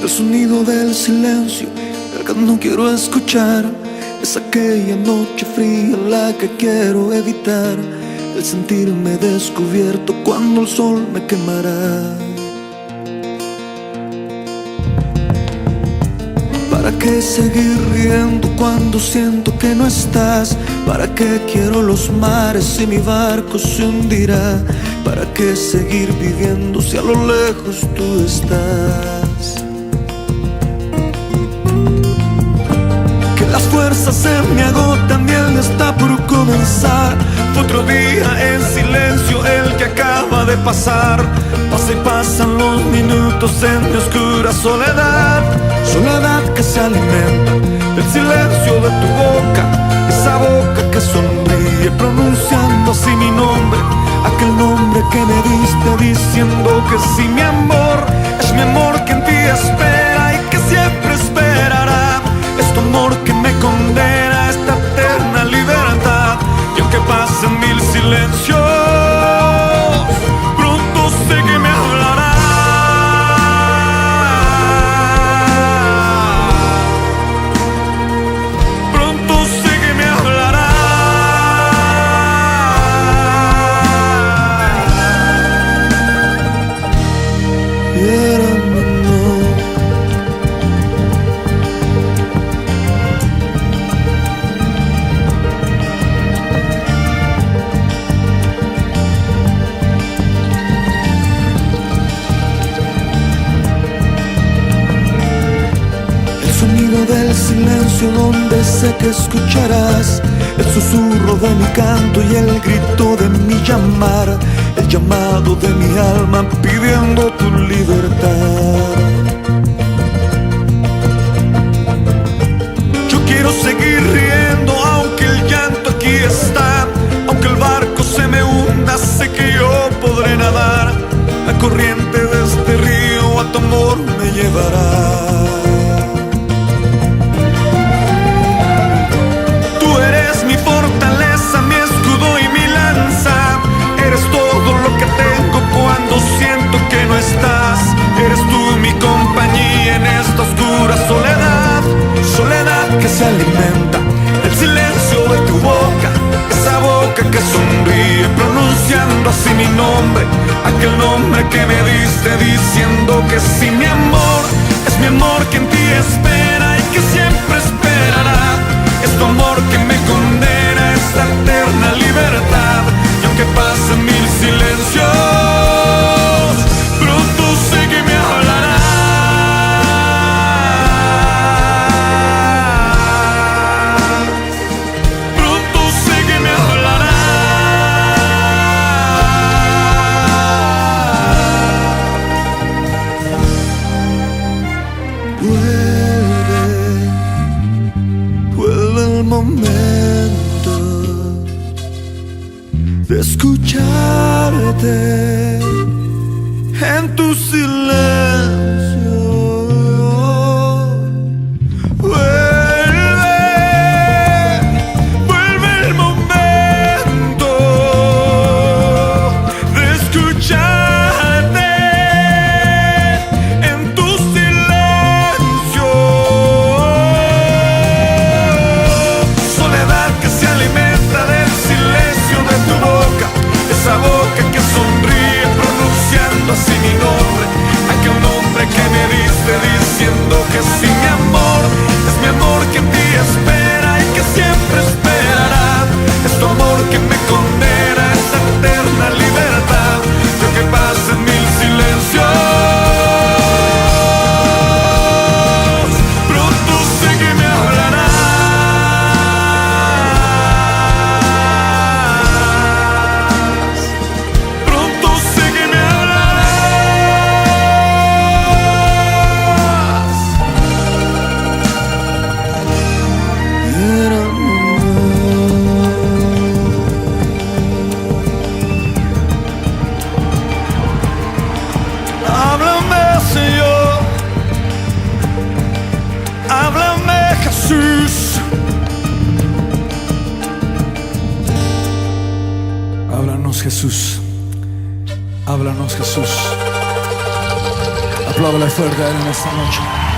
El sonido del silencio, el que no quiero escuchar. Es aquella noche fría la que quiero evitar. El sentirme descubierto cuando el sol me quemará. ¿Para qué seguir riendo cuando siento que no estás? ¿Para qué quiero los mares si mi barco se hundirá? ¿Para qué seguir viviendo si a lo lejos tú estás? Que las fuerzas se me agotan y el día está por comenzar. Fue otro día en silencio el que acaba de pasar. Pasa y pasan los minutos en mi oscura soledad. Soledad que se alimenta del silencio de tu boca. Esa boca que sonríe pronunciando así mi nombre. Aquel nombre que me diste diciendo que sí, mi amor. Es mi amor que en ti espera y que siempre esperará. Es tu amor que me condena a esta eterna libertad. Y aunque pasen mil silencios, pronto sé que me hablará. Pronto sé que me hablará. Del silencio donde sé que escucharás el susurro de mi canto y el grito de mi llamar, el llamado de mi alma pidiendo tu libertad. Yo quiero seguir riendo aunque el llanto aquí está, aunque el barco se me hunda, sé que yo podré nadar. La corriente de este río a tu amor me llevará. Eres tú mi compañía en esta oscura soledad. Soledad que se alimenta del silencio de tu boca. Esa boca que sonríe pronunciando así mi nombre. Aquel nombre que me diste diciendo que sí, mi amor. Es mi amor que en ti espera y que siempre esperará. Es tu amor que me condena a esta eterna libertad. Y aunque pasen mil silencios, de escucharte en tu silencio. Vuelve el momento de escucharte en tu silencio. Soledad que se alimenta del silencio de tu boca. Esa boca que sonríe pronunciando así mi nombre. Aquel nombre que me diste diciendo que sí, mi amor. Es mi amor que en ti espera y que siempre esperará. Es tu amor que me condena a esta eterna libertad. Y aunque pasen mil silencios, pronto sé que me hablará. Jesús, háblanos Jesús, háblanos Jesús. Apláudale fuerte a él en esta noche.